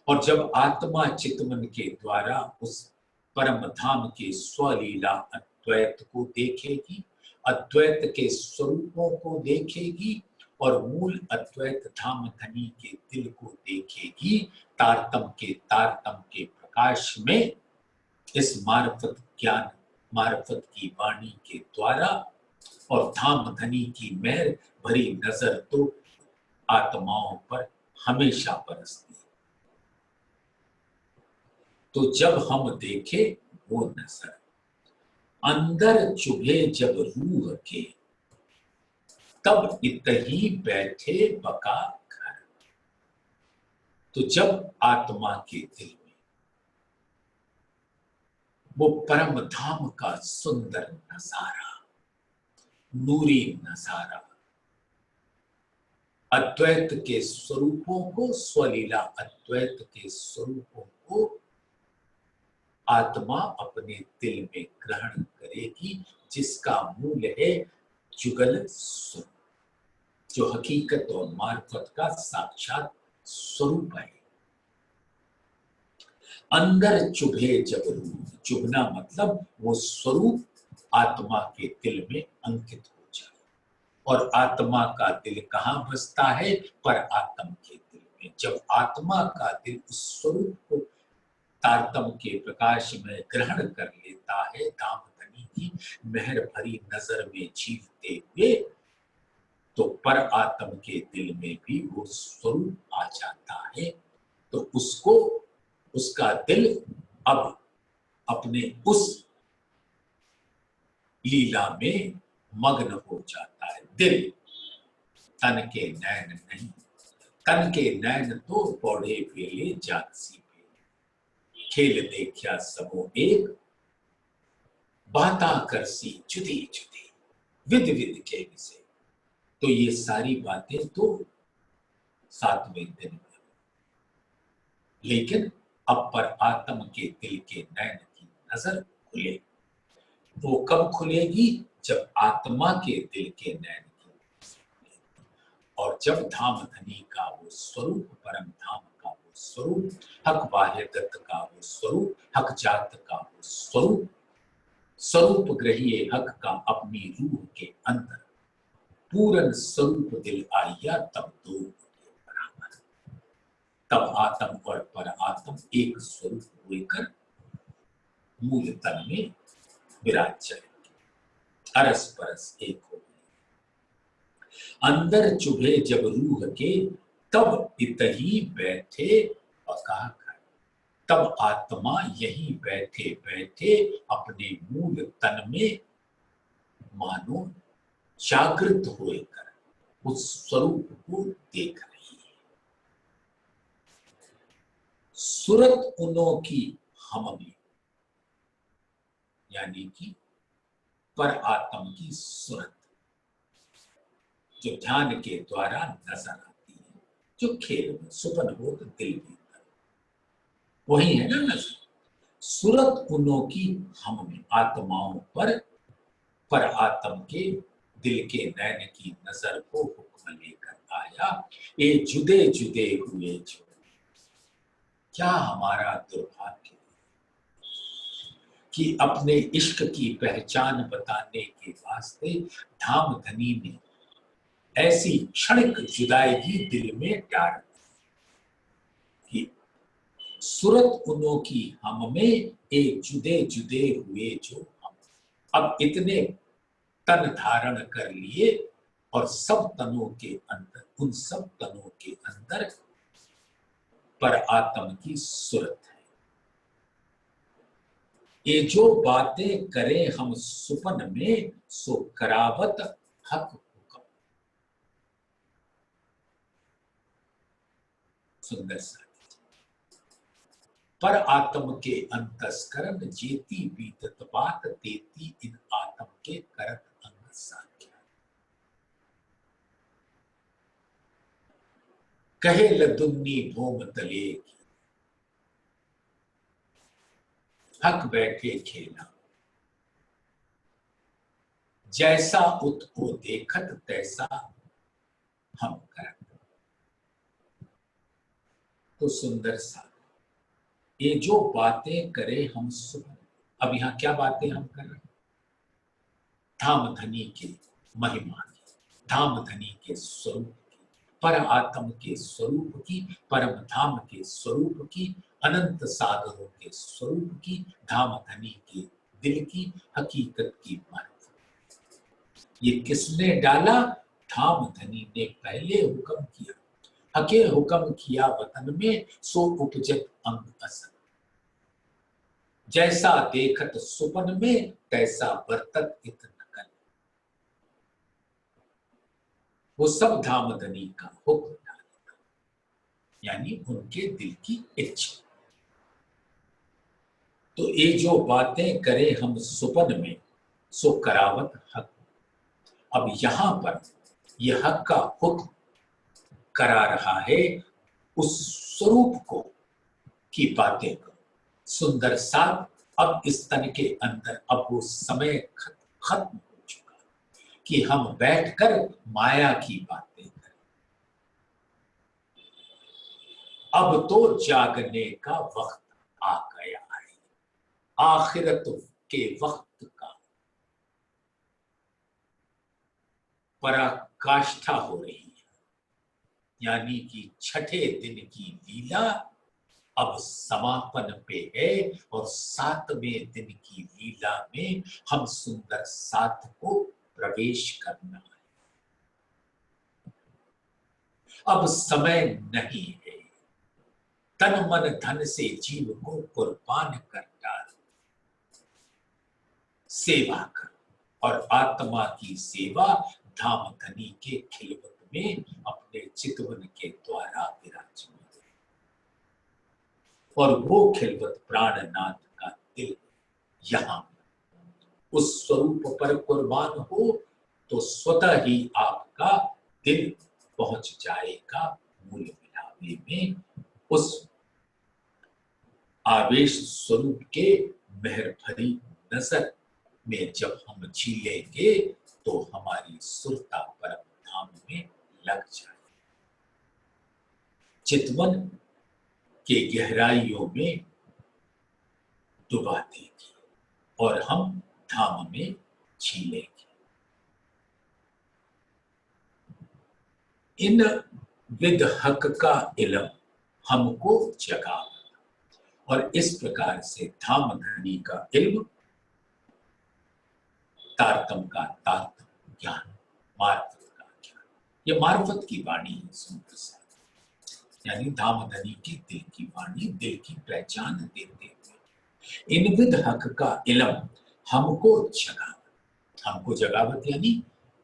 और जब आत्मा चितमन के द्वारा उस परम धाम के स्वलीला अद्वैत को देखेगी, अद्वैत के स्वरूपों को देखेगी और मूल अद्वैत धाम धनी के दिल को देखेगी, तारतम के प्रकाश में इस मार्फत ज्ञान मार्फत की वाणी के द्वारा, और धाम धनी की मेहर भरी नजर तो आत्माओं पर हमेशा बरसती है। तो जब हम देखे वो नजर, अंदर चुभे जब रूह के, तब इतही बैठे बका घर। तो जब आत्मा के दिल में वो परम धाम का सुंदर नजारा, नूरी नजारा, अद्वैत के स्वरूपों को, स्वलीला अद्वैत के स्वरूपों को आत्मा अपने दिल में ग्रहण करेगी, जिसका मूल है जुगल स्वरूप, जो हकीकत और मार्फत का साक्षात स्वरूप है। अंदर चुभे जब रूह, चुभना मतलब वो स्वरूप आत्मा के दिल में अंकित हो जाए, और आत्मा का दिल कहाँ बसता है? पर आत्म के दिल में। जब आत्मा का दिल उस स्वरूप को तारतम के प्रकाश में ग्रहण कर लेता है, धाम धनी की मेहर भरी नजर में झीलते हुए, तो पर आत्म के दिल में भी वो स्वरूप आ जाता है। तो उसको, उसका दिल अब अपने उस लीला में मग्न हो जाता है। दिल, तन के नैन नहीं, तन के नैन तो पौधे फेले जागसी पे, खेल देखा सबो एक, बाता करसी जुदी जुदी, विद विद के विषय। तो ये सारी बातें तो 7वें दिन में, लेकिन अब पर आत्म के दिल के नैन की नजर खुले। वो कब खुलेगी? जब आत्मा के दिल के नैन की, और जब धाम धनी का वो स्वरूप, परम धाम का वो स्वरूप, हक वाहिदत का वो स्वरूप, हक जात का वो स्वरूप, स्वरूप ग्रहीय हक का अपनी रूह के अंदर पूर्ण स्वरूप दिल आया, तब दो बराबर, तब आत्म और पर आत्म एक स्वरूप होकर मूल तन में विराज जाएंगे, अरस परस एक हो गए। अंदर चुभे जब रूह के, तब इतही बैठे बका घर। तब आत्मा यही बैठे बैठे अपने मूल तन में मानो जागृत होकर उस स्वरूप को देख रही है। सूरत उनो की हम में, यानी कि पर आत्म की सूरत जो ध्यान के द्वारा नजर आती है, जो खेल में सुपन हो तो दिल भीतर, वही है ना नजर। सूरत उन्हों की हम में आत्माओं पर आत्म के दिल के नैन की नजर को हुक्म लेकर आया, ये जुदे जुदे हुए जो। क्या हमारा दुर्भाग्य कि अपने इश्क की पहचान बताने के वास्ते धाम धनी ने ऐसी क्षणिक जुदाई दिल में डाल कि सूरत उन्हों की हम में एक जुदे जुदे हुए जो हम अब इतने तन धारण कर लिए और सब तनों के अंदर, उन सब तनों के अंदर पर आत्म की सूरत है। ये जो बातें करें हम सुपन में सो करावत हक हुक्म। सुंदर सा पर आत्म के अंतस्करण जेती बीतत बात देती इन आत्म के करत अंग साख्या। कहे लदुन्नी भूम तले की हक बैठे खेला, जैसा उत को देखत तैसा हम करत। तो सुंदर सा ये जो बातें करे हम सुन। अब यहां क्या बातें हम कर रहे हैं? धाम धनी के महिमा की, धाम धनी के स्वरूप की, पर आत्म के स्वरूप की, परम धाम के स्वरूप की, अनंत सागरों के स्वरूप की, धाम धनी के दिल की हकीकत की मार्फत। ये किसने डाला? धाम धनी ने पहले हुक्म किया, हके हुक्म किया वतन में सो उपजत अंग असन। जैसा देखत सुपन में तैसा बरतत इत नकल। वो सब धामधनी का हुक्म डालता, यानी उनके दिल की इच्छा। तो ये जो बातें करे हम सुपन में सो करावत हक। अब यहां पर यह हक का हुक्म करा रहा है उस स्वरूप को की बातें करो। सुंदर सा अब इस तन के अंदर अब वो समय खत्म हो चुका कि हम बैठकर माया की बातें करें। अब तो जागने का वक्त आ गया है, आखिरत के वक्त का पराकाष्ठा हो रही है, यानी कि छठे दिन की लीला अब समापन पे है और 7वें दिन की लीला में हम सुंदर साथ को प्रवेश करना है। अब समय नहीं है, तन मन धन से जीव को कुर्बान कर डाल, सेवा कर। और आत्मा की सेवा धाम धनी के खिलवत में अपने चितवन के द्वारा विराजमान, और वो खिलवत प्राणनाथ का दिल यहां उस स्वरूप पर कुर्बान हो तो स्वतः ही आपका दिल पहुंच जाएगा मूल मिलावे में, उस आवेश स्वरूप के मेहर भरी नजर में जब हम झीलेंगे तो हमारी सुरता परम धाम में लग जाए। चितवन के गहराइयों में डुबा देगी और हम धाम में झीलेंगे। इन विद हक का इल्म हमको जगा, और इस प्रकार से धाम धनी का इल्म, तारतम का तारतम ज्ञान, मार्फत का ज्ञान, ये मार्फत की वाणी है सुंदर सा, यानी धाम धनी की दिल की वाणी, दिल की पहचान देते हुए इन विद हक का इल्म हमको जगावत। हमको जगावत यानी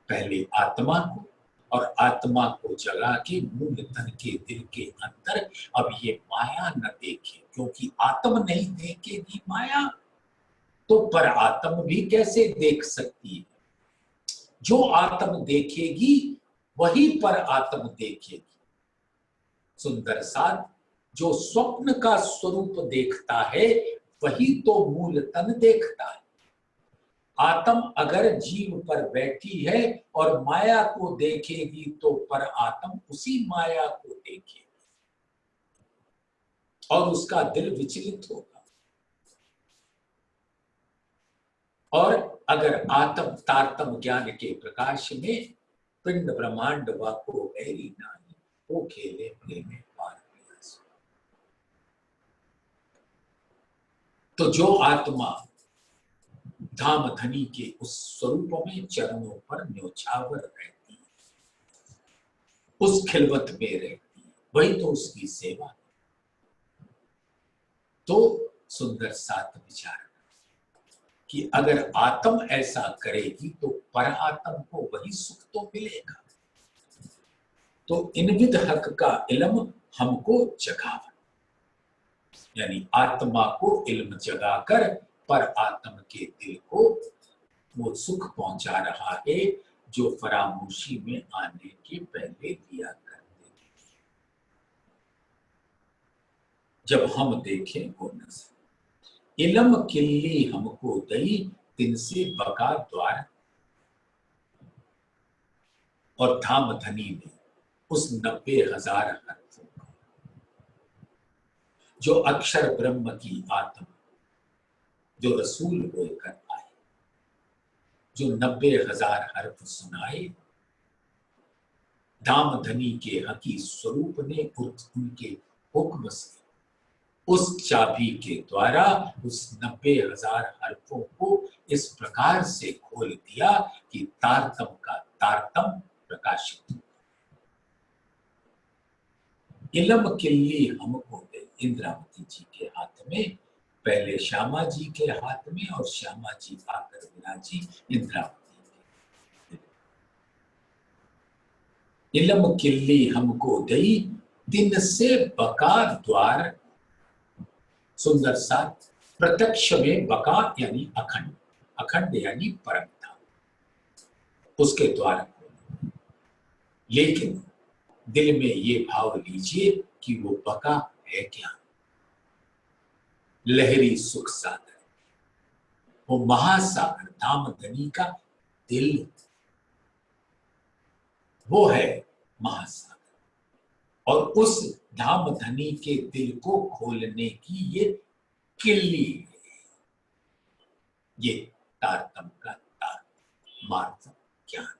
पहले आत्मा को, और आत्मा को जगा के मूल तन के दिल के अंदर अब ये माया न देखे, क्योंकि आत्म नहीं देखेगी माया तो पर आत्म भी कैसे देख सकती है? जो आत्म देखेगी वही पर आत्म देखेगी। सुंदर साथ, जो स्वप्न का स्वरूप देखता है वही तो मूल तन देखता है। आत्म अगर जीव पर बैठी है और माया को देखेगी तो पर आत्म उसी माया को देखेगी और उसका दिल विचलित होगा। और अगर आत्म तारतम ज्ञान के प्रकाश में पिंड ब्रह्मांड वाको गहरी नानी वो खेले प्रेम पार पियास। तो जो आत्मा धाम धनी के उस स्वरूप में चरणों पर न्योछावर रहती है, उस खिलवत में रहती है, वही तो उसकी सेवा। तो सुंदर साथ विचार कि अगर आत्म ऐसा करेगी तो पर आत्म को वही सुख तो मिलेगा। तो इनविद हक का इल्म हमको जगावा, यानी आत्मा को इल्म जगाकर पर आत्म के दिल को वो सुख पहुंचा रहा है जो फरामोशी में आने के पहले दिया करते थे। जब हम देखें वो नजर इलम किल्ली हमको दई दिन से बका द्वार, और धाम धनी ने उस 90,000 हर्फों का जो अक्षर ब्रह्म की आत्मा जो रसूल होकर आए, जो 90,000 हर्फ सुनाए, धाम धनी के हकी स्वरूप ने उनके हुक्म से उस चाबी के द्वारा उस 90,000 हर्फों को इस प्रकार से खोल दिया कि तारतम का तारतम प्रकाशित हुआ। इलम किल्ली हमको दे इंद्रावती जी के हाथ में, पहले श्यामा जी के हाथ में और श्यामा जी आकर विराजी इंद्रावती के। इलम किल्ली हमको दई दिन से बका द्वार, सुंदर सा प्रत्यक्ष में बका यानी अखंड, अखंड यानी परम था, उसके द्वार। लेकिन दिल में ये भाव लीजिए कि वो बका है क्या? लहरी सुख सागर, वो महासागर धाम धनी का दिल, वो है महासागर। और उस धाम धनी के दिल को खोलने की ये किल्ली है, ये तारतम का तार मार्ग ज्ञान।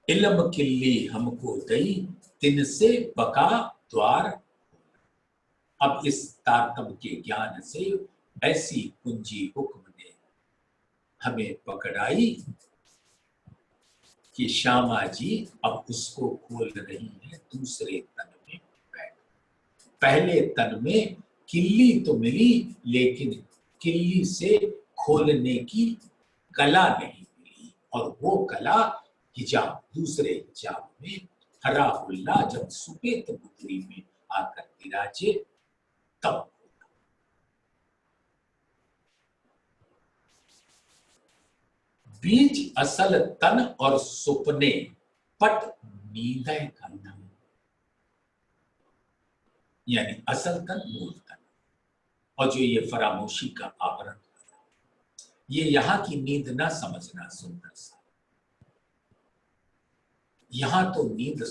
इलम किल्ली हमको दई तिन से बका द्वार। अब इस तारतम के ज्ञान से ऐसी कुंजी हुक्म ने हमें पकड़ाई कि श्यामा जी अब उसको खोल रही है दूसरे तन में बैठ। पहले तन में किल्ली तो मिली लेकिन किल्ली से खोलने की कला नहीं मिली, और वो कला हिजाब, दूसरे हिजाब में हराहुल्ला जब सुपेत मुद्री में आकर विराजे तब। बीज असल तन और सुपने पट नींदय खंडम, यानी असल तन मूल तन, और जो ये फरामोशी का आवरण, ये यहां की नींद ना समझना सुंदर सा, यहां तो नींद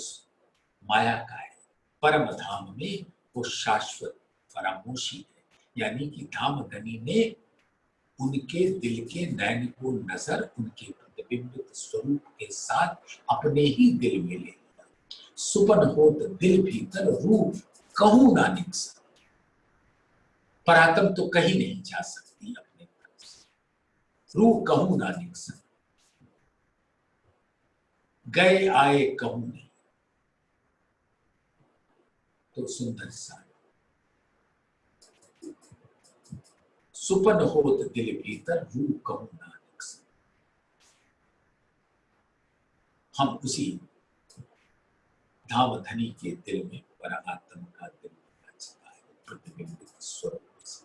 माया का है, परम धाम में वो शाश्वत फरामोशी है। यानी कि धाम धनी ने उनके दिल के नैन को नजर उनके प्रतिबिंबित स्वरूप के साथ अपने ही दिल में ले लिया। सुपन होत दिल भीतर रूप कहूं ना निकस, परात्म तो कहीं नहीं जा सकती अपने तरफ, रूह कहूं ना निकस, गए आए कहूं नहीं। तो सुंदर सा सुपन होत दिल भीतर रूह कहूं ना निकस, हम उसी धाम धनी के दिल में परात्म का दिल बचता है प्रतिबिंबित स्वरूप से।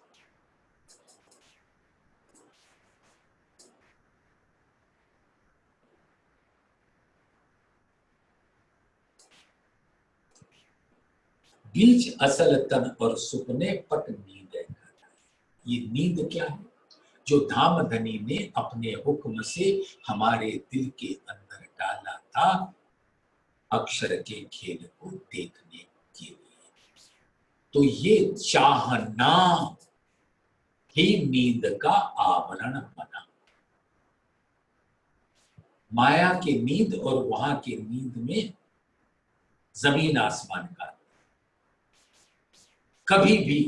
बीच असल तन और सुपने पट नींद है। ये नींद क्या है? जो धामधनी ने अपने हुक्म से हमारे दिल के अंदर डाला था अक्षर के खेल को देखने के लिए। तो ये चाहना ही नींद का आवरण बना। माया की नींद और वहां की नींद में जमीन आसमान का। कभी भी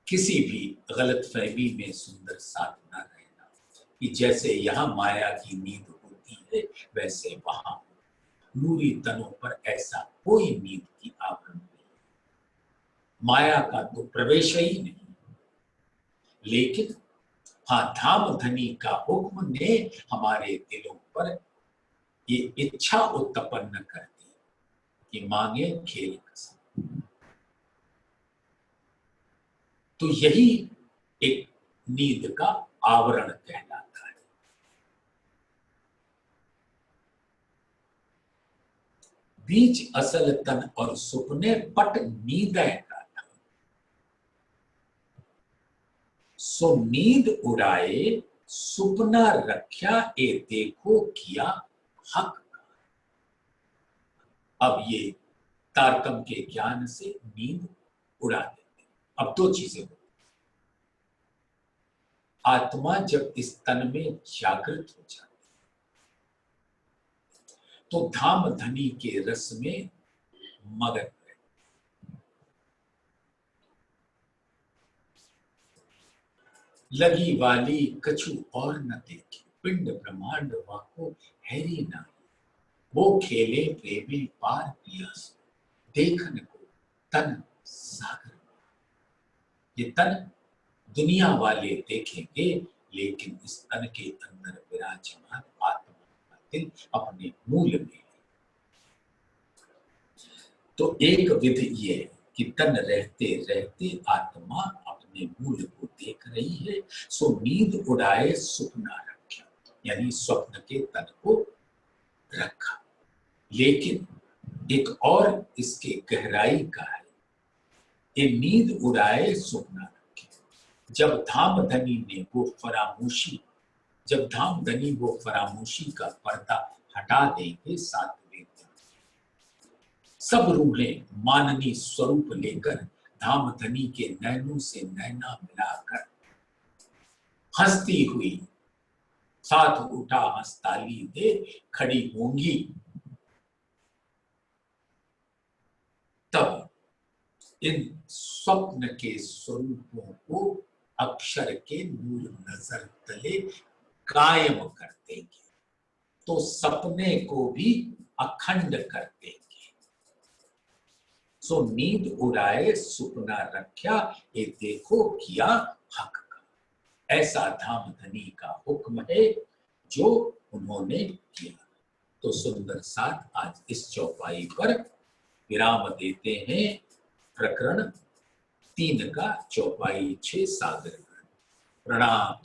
किसी भी गलतफहमी में सुंदर साथ ना रहना कि जैसे यहां माया की नींद होती है वैसे वहां नूरी तनों पर ऐसा कोई नींद की आवरण नहीं। माया का तो प्रवेश ही नहीं। लेकिन हाँ, धामधनी का हुक्म ने हमारे दिलों पर ये इच्छा उत्पन्न कर दी कि मांगे खेल कसम। तो यही एक नींद का आवरण कहलाता है। बीच असल तन और सुपने पट नींदें का था। सो नींद उड़ाए सुपना रख्या ए देखो किया हक। अब ये तारतम के ज्ञान से नींद उड़ा देते। अब दो चीजें होती। आत्मा जब इस तन में जागृत हो जाती तो धामधनी के रस में मगन है। लगी वाली कछु और न देखे पिंड ब्रह्मांड वाको हैरी ना। वो खेले प्रेमी पार पियास देखन को तन सागर। ये तन दुनिया वाले देखेंगे लेकिन इस तन के अंदर विराजमान आत्मा का दिल अपने मूल में। तो एक विधि ये है कि तन रहते रहते आत्मा अपने मूल को देख रही है। सो नींद उड़ाए सुपना रखा, यानी स्वप्न के तन को रखा। लेकिन एक और इसके गहराई का है, ये नींद उड़ाए सुपना रखे। जब धामधनी ने वो फरामोशी, जब धामधनी वो फरामोशी का पर्दा हटा देंगे सातवें दिन, सब रूहें माननी स्वरूप लेकर धामधनी के नैनों से नैना मिलाकर हंसती हुई साथ उठा हंसताली दे खड़ी होंगी। तब इन स्वप्न के स्वरूपों को अक्षर के नूर नजर तले कायम कर देंगे, तो सपने को भी अखंड कर देंगे। सो नींद उड़ाए सुपना रख्या ये देखो किया हक का। ऐसा धामधनी का हुक्म है जो उन्होंने किया। तो सुंदर साथ आज इस चौपाई पर विराम देते हैं। प्रकरण 3 का चौपाई 6 सागर। प्रणाम।